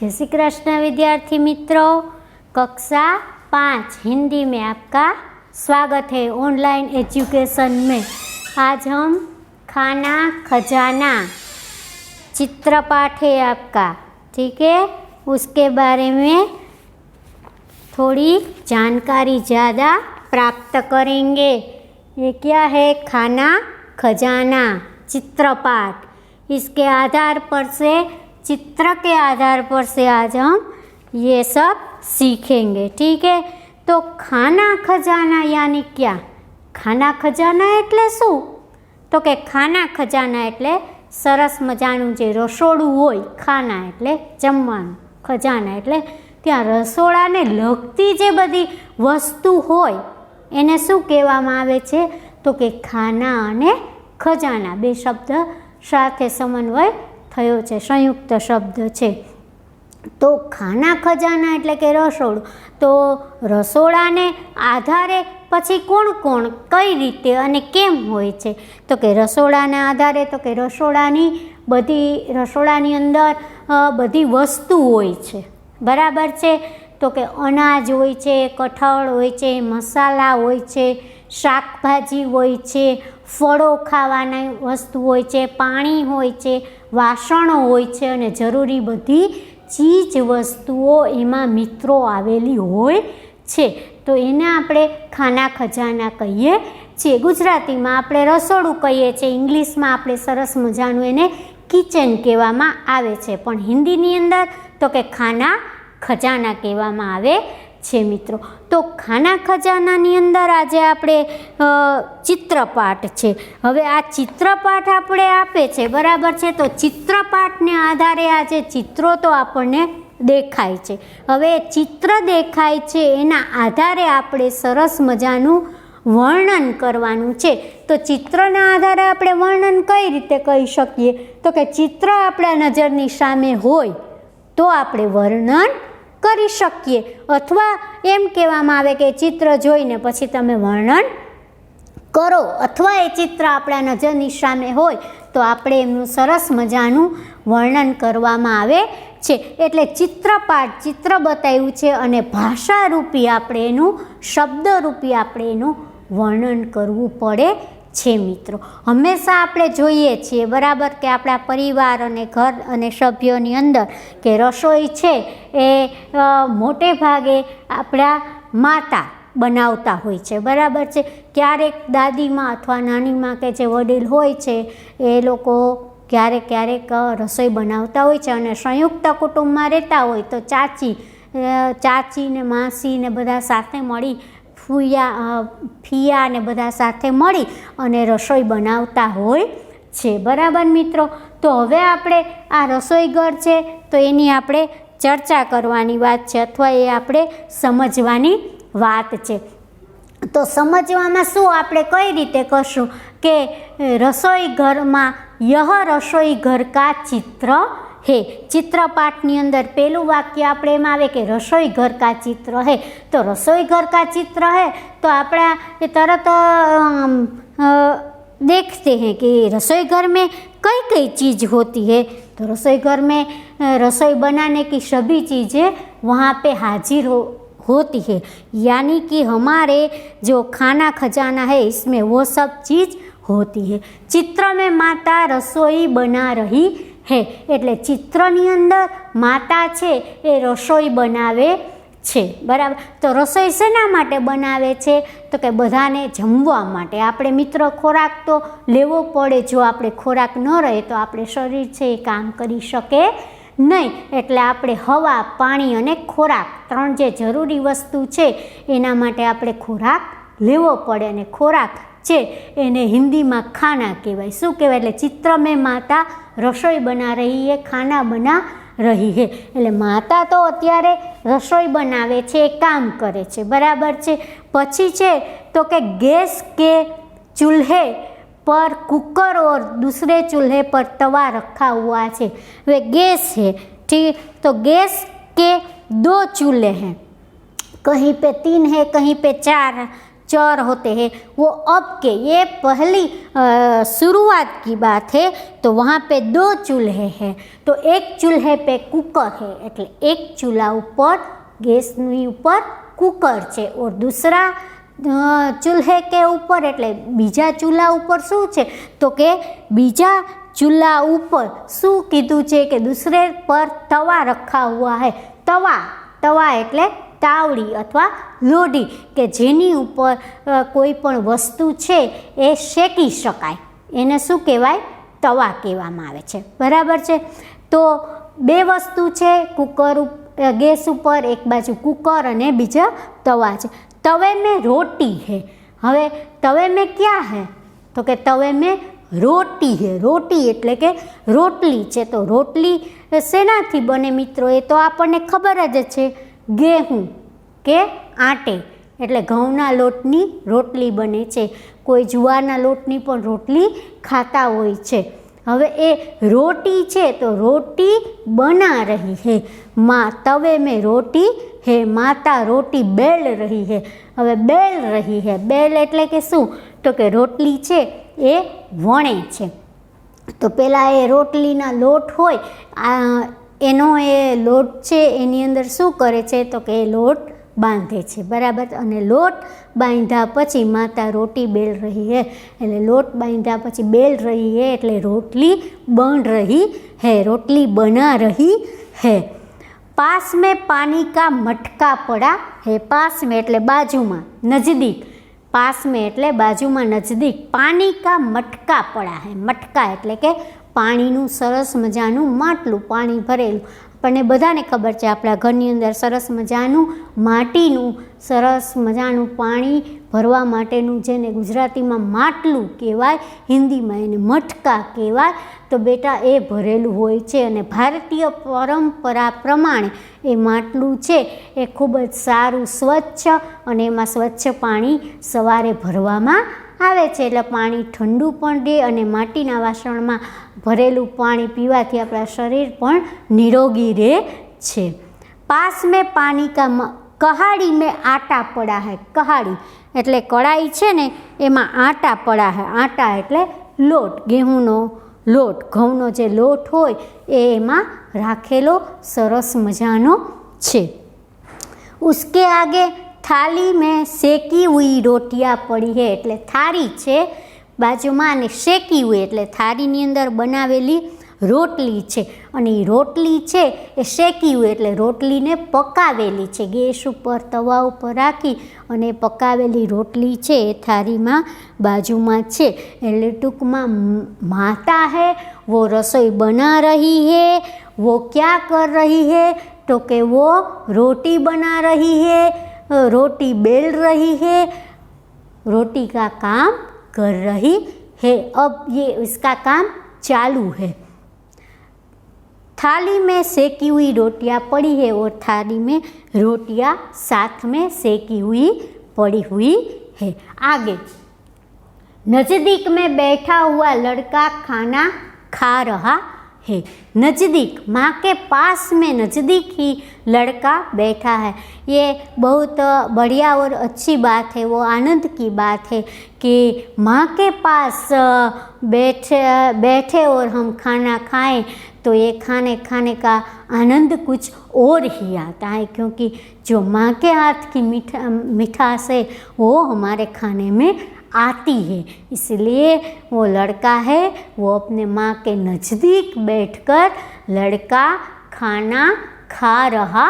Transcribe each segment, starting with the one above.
जय श्री कृष्ण विद्यार्थी मित्रों, कक्षा 5 हिंदी में आपका स्वागत है ऑनलाइन एजुकेशन में। आज हम खाना खजाना चित्रपाठ है आपका, ठीक है, उसके बारे में थोड़ी जानकारी ज़्यादा प्राप्त करेंगे। ये क्या है? खाना खजाना चित्रपाठ। इसके आधार पर से, चित्र के आधार पर से आज हम ये सब सीखेंगे, ठीक है। तो खाना खजाना यानी क्या? खाना खजाना એટલે શું? તો કે ખાના ખજાના એટલે સરસ મજાનું જે રસોડું હોય, ખાના એટલે જમવાનું, ખજાના એટલે ત્યાં રસોડાને લગતી જે બધી વસ્તુ હોય એને શું કહેવામાં આવે છે? તો કે ખાના અને ખજાના બે શબ્દ સાથે સમન્વય થયો છે, સંયુક્ત શબ્દ છે। તો ખાના ખજાના એટલે કે રસોડું। તો રસોડાને આધારે પછી કોણ કોણ કઈ રીતે અને કેમ હોય છે? તો કે રસોડાના આધારે તો કે રસોડાની અંદર બધી વસ્તુ હોય છે, બરાબર છે। તો કે અનાજ હોય છે, કઠોળ હોય છે, મસાલા હોય છે, શાકભાજી હોય છે, ફળો ખાવાની વસ્તુ હોય છે, પાણી હોય છે, વાસણો હોય છે અને જરૂરી બધી ચીજ વસ્તુઓ એમાં મિત્રો આવેલી હોય છે। તો એને આપણે ખાના ખજાના કહીએ છીએ। ગુજરાતીમાં આપણે રસોડું કહીએ છીએ, ઇંગ્લિશમાં આપણે સરસ મજાનું એને કિચન કહેવામાં આવે છે, પણ હિન્દીની અંદર તો કે ખાના ખજાના કહેવામાં આવે છે મિત્રો। તો ખાના ખજાનાની અંદર આજે આપણે ચિત્રપાઠ છે। હવે આ ચિત્રપાઠ આપણે આપે છે, બરાબર છે। તો ચિત્રપાઠને આધારે આજે ચિત્રો તો આપણને દેખાય છે। હવે ચિત્ર દેખાય છે એના આધારે આપણે સરસ મજાનું વર્ણન કરવાનું છે। તો ચિત્રના આધારે આપણે વર્ણન કઈ રીતે કહી શકીએ? તો કે ચિત્ર આપણા નજરની સામે હોય તો આપણે વર્ણન કરી શકીએ, અથવા એમ કહેવામાં આવે કે ચિત્ર જોઈને પછી તમે વર્ણન કરો, અથવા એ ચિત્ર આપણા નજરની સામે હોય તો આપણે એમનું સરસ મજાનું વર્ણન કરવામાં આવે છે। એટલે ચિત્રપાઠ, ચિત્ર બતાવ્યું છે અને ભાષારૂપી આપણે એનું, શબ્દરૂપી આપણે એનું વર્ણન કરવું પડે છે મિત્રો। હંમેશા આપણે જોઈએ છીએ, બરાબર, કે આપણા પરિવાર અને ઘર અને સભ્યોની અંદર કે રસોઈ છે એ મોટે ભાગે આપણા માતા બનાવતા હોય છે, બરાબર છે। ક્યારેક દાદીમાં અથવા નાનીમાં કે જે વડીલ હોય છે એ લોકો ક્યારેક ક્યારેક રસોઈ બનાવતા હોય છે, અને સંયુક્ત કુટુંબમાં રહેતા હોય તો ચાચી ને માસી ને બધા સાથે મળી, ફિયા ને બધા સાથે મળી અને રસોઈ બનાવતા હોય છે, બરાબર મિત્રો। તો હવે આપણે આ રસોઈ ઘર છે તો એની આપણે ચર્ચા કરવાની વાત છે, અથવા એ આપણે સમજવાની વાત છે। તો સમજવામાં શું આપણે કઈ રીતે કરશું કે રસોઈ ઘરમાં યહ રસોઈ ઘર કા ચિત્ર है। चित्रपाठनी अंदर पहलू वाक्य આપણે એમ આવે કે રસોઈ ઘર કા ચિત્ર है। तो रसोई घर का चित्र है तो આપણા तरत देखते हैं कि रसोई घर में कई कई चीज़ होती है। तो रसोई घर में रसोई बनाने की सभी चीज़ें वहाँ पे हाजिर होती है, यानी कि हमारे जो खाना खजाना है इसमें वो सब चीज़ होती है। चित्र में माता रसोई बना रही है, એટલે ચિત્રની અંદર માતા છે એ રસોઈ બનાવે છે, બરાબર। તો રસોઈ શેના માટે બનાવે છે? તો કે બધાને જમવા માટે। આપણે મિત્ર ખોરાક તો લેવો પડે, જો આપણે ખોરાક ન રહે તો આપણે શરીર છે એ કામ કરી શકે નહીં। એટલે આપણે હવા, પાણી અને ખોરાક, ત્રણ જે જરૂરી વસ્તુ છે એના માટે આપણે ખોરાક લેવો પડે, અને ખોરાક છે એને હિન્દીમાં ખાના કહેવાય। શું કહેવાય? એટલે चित्र में माता रसोई बना रही है, खाना बना रही है। એટલે માતા તો અત્યારે રસોઈ બનાવે છે, કામ કરે છે, બરાબર છે। પછી છે તો કે गैस के चूल्हे पर कुकर और दूसरे चूल्हे पर तवा रखा हुआ है। वे गैस है, ठीक। तो गैस के 2 चूल्हे हैं, कहीं पे 3 है, कहीं पे 4 चर होते हैं वो अब के, ये पहली शुरुआत की बात है। तो वहाँ पे 2 चूल्हे हैं, तो एक चूल्हे पे कुकर है એટલે एक चूल्हा ऊपर गैसनी ऊपर कुकर છે और दूसरा चूल्हे के ऊपर એટલે बीजा चूल्हा ऊपर શું છે તો કે बीजा चूल्हा ऊपर શું કીધું છે કે दूसरे पर तवा रखा हुआ है। तवा એટલે તાવડી અથવા લોઢી કે જેની ઉપર કોઈ પણ વસ્તુ છે એ શેકી શકાય, એને શું કહેવાય? તવા કહેવામાં આવે છે, બરાબર છે। તો 2 વસ્તુ છે કુકર गैस ऊपर, एक बाजू कुकर और बीजा तवा है। तवे में रोटी है। हवे तवे में क्या है तो कि तवे में रोटी है। रोटी एटले के रोटली है। तो रोटली सेनाथी बने मित्रों ए तो आपने खबर ज छे, गेहूँ के आटे एटले घऊना लोटनी रोटली बने छे। कोई जुवारना लोटनी पण रोटली खाता होय छे। हवे ए रोटी छे तो रोटी बना रही है। माँ तवे में रोटी है, माता रोटी बेल रही है। हवे बेल रही है, बेल एटले के शुं तो के रोटली छे ए वणे छे। तो पेला ए रोटलीना लोट होय एनो ए लोट छे एनी अंदर शुं करे छे तो के लोट बांधे छे, बराबर। अने लोट बांध्या पछी माता रोटी बेल रही है एटले लोट बांध्या पछी बेल रही है एटले रोटली बन रही है, रोटली बना रही है। पास में पानी का मटका पड़ा है। पास में एटले बाजूमां, नजदीक, पास में एटले बाजूमां नजदीक। पानी का मटका पड़ा है। मटका एटले के पाणीनुं सरस मजानुं માટલું, पाणी भरेલું। આપણને બધાને ખબર છે આપણા ઘરની અંદર સરસ મજાનું માટીનું સરસ મજાનું પાણી ભરવા માટેનું જેને ગુજરાતીમાં માટલું કહેવાય, હિન્દીમાં એને મટકા કહેવાય। તો બેટા એ ભરેલું હોય છે અને ભારતીય પરંપરા પ્રમાણે એ માટલું છે એ ખૂબ જ સારું સ્વચ્છ અને એમાં સ્વચ્છ પાણી સવારે ભરવામાં આવે છે એટલે પાણી ઠંડુ પણ રહે અને માટીના વાસણમાં ભરેલું પાણી પીવાથી આપણા શરીર પણ નિરોગી રહે છે। पास में पानी का कहाड़ी में आटा पड़ा है। कहाड़ी एटले कड़ाई छे ने एमां आटा पड़ा है। आटा एटले लोट, गेहूँनो लोट, घऊँनो जे लोट होय एमां राखेलो सरस मजानो छे। उसके आगे थाली में सेकी हुई रोटियां पड़ी है। एटले थारी छे बाजूमां ने शेकी हुई एटले थारीनी अंदर बनावेली रोटली छे अने रोटली छे ए शेकी हुई एटले रोटलीने पकावेली छे। गैस उपर तवा उपर राखी अने पकावेली रोटली छे ए थारीमां बाजूमां छे। एटले टूंकमां माता है वो रसोई बना रही है। वो क्या कर रही है तो कि वो रोटी बना रही है, रोटी बेल रही है, रोटी का काम कर रही है। अब ये इसका काम चालू है। थाली में सेकी हुई रोटियां पड़ी है और थाली में रोटियां साथ में सेकी हुई पड़ी हुई है। आगे नजदीक में बैठा हुआ लड़का खाना खा रहा है। नज़दीक, माँ के पास में नज़दीक ही लड़का बैठा है। ये बहुत बढ़िया और अच्छी बात है, वो आनंद की बात है कि माँ के पास बैठे और हम खाना खाएं तो ये खाने का आनंद कुछ और ही आता है, क्योंकि जो माँ के हाथ की मिठास है वो हमारे खाने में आती है। इसलिए वो लड़का है वो अपने माँ के नज़दीक बैठकर लड़का खाना खा रहा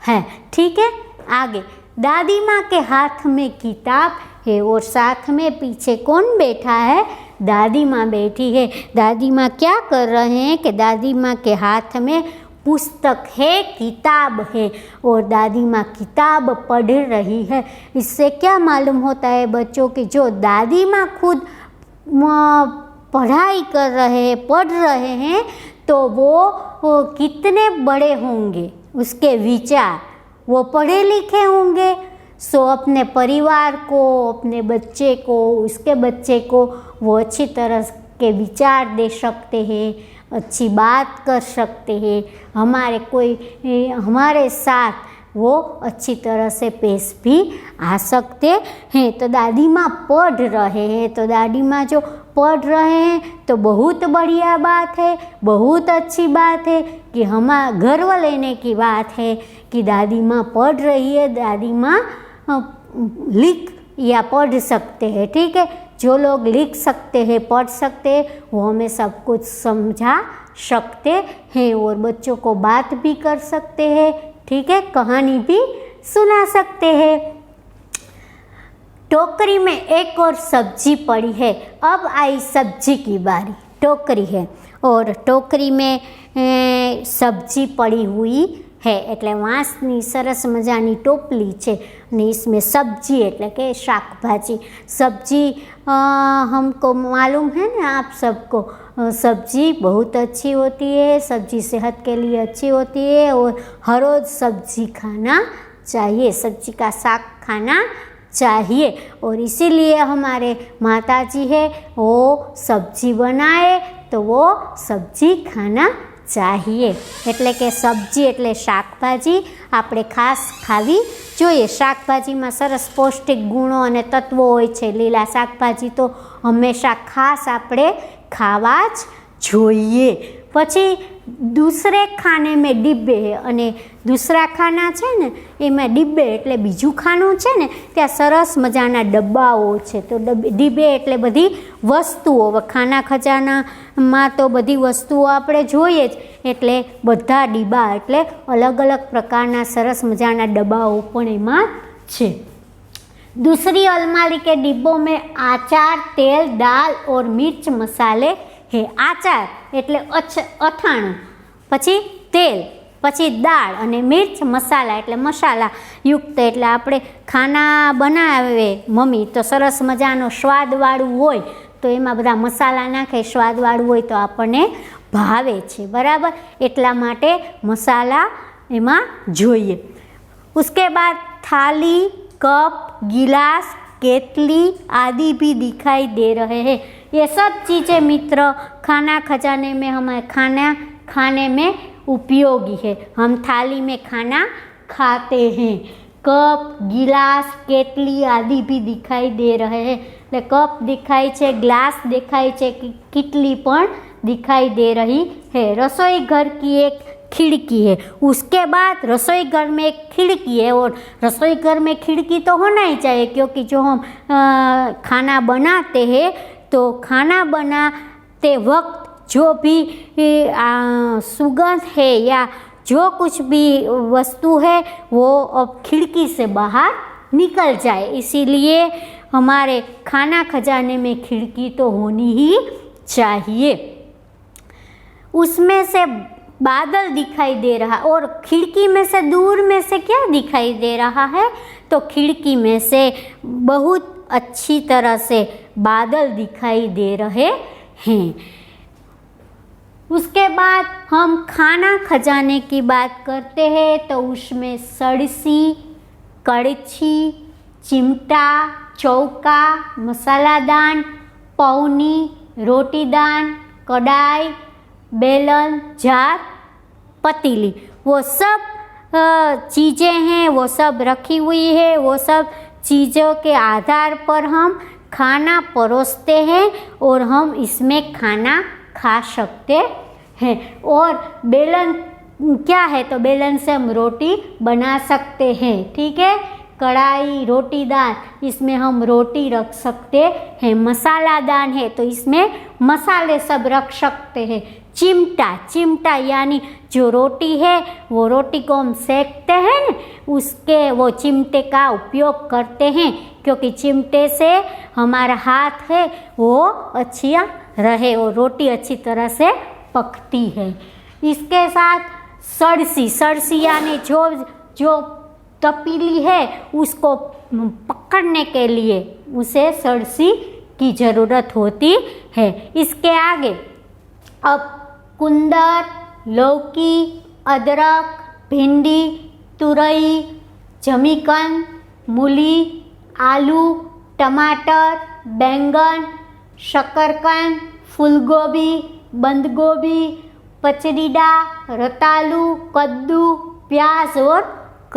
है। ठीक है। आगे दादी माँ के हाथ में किताब है और साथ में पीछे कौन बैठा है? दादी माँ बैठी है। दादी माँ क्या कर रहे हैं कि दादी माँ के हाथ में पुस्तक है, किताब है और दादी माँ किताब पढ़ रही है। इससे क्या मालूम होता है बच्चों कि जो दादी माँ खुद पढ़ाई कर रहे हैं, पढ़ रहे हैं, तो वो कितने बड़े होंगे, उसके विचार, वो पढ़े लिखे होंगे। सो अपने परिवार को, अपने बच्चे को, उसके बच्चे को वो अच्छी तरह के विचार दे सकते हैं, अच्छी बात कर सकते हैं। हमारे साथ वो अच्छी तरह से पेश भी आ सकते हैं। तो दादी माँ पढ़ रहे हैं, तो दादी माँ जो पढ़ रहे हैं तो बहुत बढ़िया बात है, बहुत अच्छी बात है कि हमारा गर्व लेने की बात है कि दादी माँ पढ़ रही है, दादी माँ लिख या पढ़ सकते हैं। ठीक है, जो लोग लिख सकते हैं, पढ़ सकते हैं, वो हमें सब कुछ समझा सकते हैं और बच्चों को बात भी कर सकते हैं। ठीक है, कहानी भी सुना सकते हैं। टोकरी में एक और सब्जी पड़ी है। अब आई सब्जी की बारी। टोकरी है और टोकरी में सब्जी पड़ी हुई है એટલે વાંસની સરસ મજાની ટોપલી છે અને इसमें सब्जी એટલે કે શાકભાજી। सब्जी हमको मालूम है ना, आप सबको सब्जी बहुत अच्छी होती है, सब्जी सेहत के लिए अच्छी होती है और हर रोज़ सब्जी खाना चाहिए, सब्जी का साग खाना चाहिए। और इसीलिए हमारे माताजी है वो सब्जी बनाए तो वो सब्जी खाना चाहिए। એટલે કે સબ્જી એટલે શાકભાજી આપણે ખાસ ખાવી જોઈએ। શાકભાજીમાં સરસ પૌષ્ટિક ગુણો અને તત્વો હોય છે। લીલા શાકભાજી તો હંમેશા ખાસ આપણે ખાવા જ જોઈએ। પછી दूसरे खाने में डिब्बे है અને दूसरा खाना છે ને એમાં डिब्बे એટલે બીજું ખાનું છે ને ત્યાં સરસ મજાના ડબ્બાઓ છે। તો डिब्बे એટલે બધી વસ્તુઓ। હવે ખાના ખજાનામાં તો બધી વસ્તુઓ આપણે જોઈએ જ, એટલે બધા ડીબા એટલે અલગ અલગ પ્રકારના સરસ મજાના ડબ્બાઓ પણ એમાં છે। दूसरी अलमारी के डिब्बों में आचार, तेल, दाल और मिर्च मसाले है। आचार એટલે અથાણું, પછી તેલ, પછી દાળ અને મિર્ચ મસાલા એટલે મસાલા યુક્ત એટલે આપણે ખાના બનાવે મમ્મી તો સરસ મજાનો સ્વાદવાળું હોય તો એમાં બધા મસાલા નાખે, સ્વાદવાળું હોય તો આપણને ભાવે છે, બરાબર, એટલા માટે મસાલા એમાં જોઈએ। उसके बाद थाली, कप, गिलास, केतली आदि भी दिखाई दे रहे हैं। ये सब चीज़ें मित्र खाना खजाने में हमारे खाने में उपयोगी है। हम थाली में खाना खाते हैं। कप, गिलास, केतली आदि भी दिखाई दे रहे हैं। એટલે કપ દેખાય છે, ગ્લાસ દેખાય છે, किटली પણ दिखाई दे रही है। रसोई घर की एक खिड़की है। उसके बाद रसोई घर में एक खिड़की है और रसोई घर में खिड़की तो होना ही चाहिए क्योंकि जो हम खाना बनाते हैं तो खाना बनाते वक्त जो भी सुगंध है या जो कुछ भी वस्तु है वो अब खिड़की से बाहर निकल जाए, इसीलिए हमारे खाना खजाने में खिड़की तो होनी ही चाहिए। उसमें से बादल दिखाई दे रहा और खिड़की में से दूर में से क्या दिखाई दे रहा है, तो खिड़की में से बहुत अच्छी तरह से बादल दिखाई दे रहे हैं। उसके बाद हम खाना खजाने की बात करते हैं तो उसमें सड़सी, कड़छी, चिमटा, चौका, मसालादान, पौनी, रोटीदान, कढ़ाई, बेलन, जार, पतीली, वो सब चीज़ें हैं, वो सब रखी हुई है। वो सब चीज़ों के आधार पर हम खाना परोसते हैं और हम इसमें खाना खा सकते हैं। और बेलन क्या है, तो बेलन से हम रोटी बना सकते हैं। ठीक है, कढ़ाई, रोटीदान, इसमें हम रोटी रख सकते हैं। मसालादान है तो इसमें मसाले सब रख सकते हैं। चिमटा, चिमटा यानी जो रोटी है वो रोटी को हम सेकते हैं ना, उसके वो चिमटे का उपयोग करते हैं क्योंकि चिमटे से हमारा हाथ है वो अच्छा रहे और रोटी अच्छी तरह से पकती है। इसके साथ सड़सी, सड़सी यानी जो तपीली है उसको पकड़ने के लिए उसे सड़सी की ज़रूरत होती है। इसके आगे अब कुंदर, लौकी, अदरक, भिंडी, तुरई, जमीकन, मूली, आलू, टमाटर, बैंगन, शकरकंद, फूलगोभी, बंदगोभी, पचड़ीडा, रतालू, कद्दू, प्याज और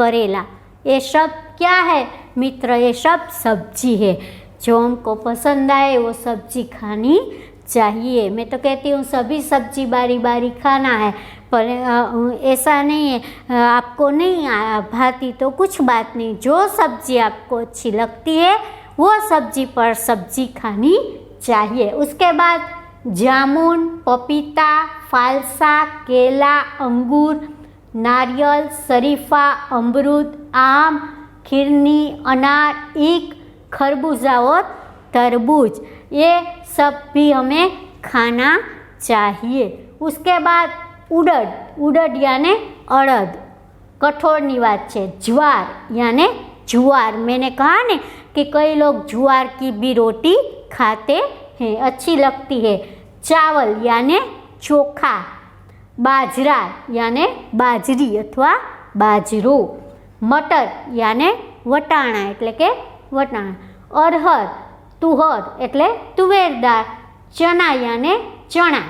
करेला। ये सब क्या है मित्र? ये सब सब्जी है। जो हमको पसंद आए वो सब्जी खानी चाहिए। मैं तो कहती हूँ सभी सब्जी बारी बारी खाना है, पर ऐसा नहीं है आपको नहीं भाती तो कुछ बात नहीं। जो सब्जी आपको अच्छी लगती है वो सब्जी पर सब्जी खानी चाहिए। उसके बाद जामुन, पपीता, फालसा, केला, अंगूर, नारियल, शरीफा, अमरूद, आम, खीरनी, अनार, ईख, खरबूजा और तरबूज, ये सब भी हमें खाना चाहिए। उसके बाद उड़द यानी अड़द, कठोळनी बात है। ज्वार यानी जुआर, मैंने कहा ने कि कई लोग ज्वार की भी रोटी खाते हैं, अच्छी लगती है। चावल यानी चोखा, बाजरा यानी बाजरी अथवा बाजरो, मटर यानी वटाणा एटले के वटाणा, अरहर तुहर एटले तुवेर दाळ, चना यानी चना,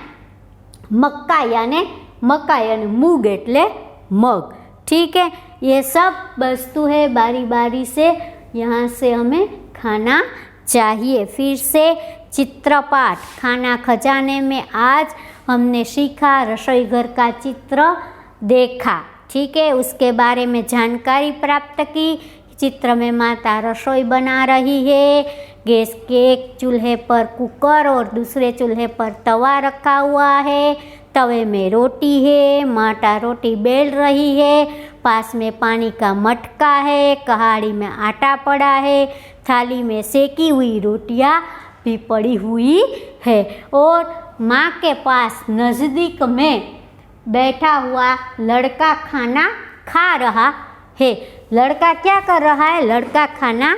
मक्का यानी मकाई और मूग एटले मग। ठीक है, ये सब वस्तु है बारी बारी से यहाँ से हमें खाना चाहिए। फिर से चित्रपाठ, खाना खजाने में आज हमने सीखा, रसोई घर का चित्र देखा। ठीक है, उसके बारे में जानकारी प्राप्त की। चित्र में माता रसोई बना रही है, गैस के एक चूल्हे पर कुकर और दूसरे चूल्हे पर तवा रखा हुआ है, तवे में रोटी है, माता रोटी बेल रही है, पास में पानी का मटका है, कहाड़ी में आटा पड़ा है, थाली में सेकी हुई रोटियां भी पड़ी हुई है और माँ के पास नज़दीक में बैठा हुआ लड़का खाना खा रहा है। लड़का क्या कर रहा है? लड़का खाना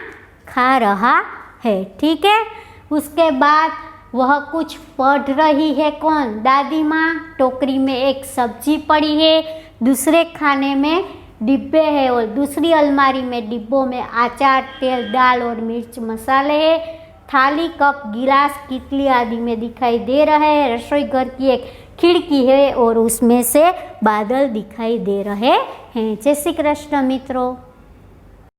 खा रहा है। ठीक है, उसके बाद वह कुछ पढ़ रही है। कौन? दादी माँ। टोकरी में एक सब्जी पड़ी है, दूसरे खाने में डिब्बे है और दूसरी अलमारी में डिब्बों में अचार, तेल, दाल और मिर्च मसाले है। थाली, कप, गिलास, कितली आदि में दिखाई दे रहा है। रसोई घर की एक खिड़की है और उसमें से बादल दिखाई दे रहे हैं। जय श्री कृष्ण मित्रों।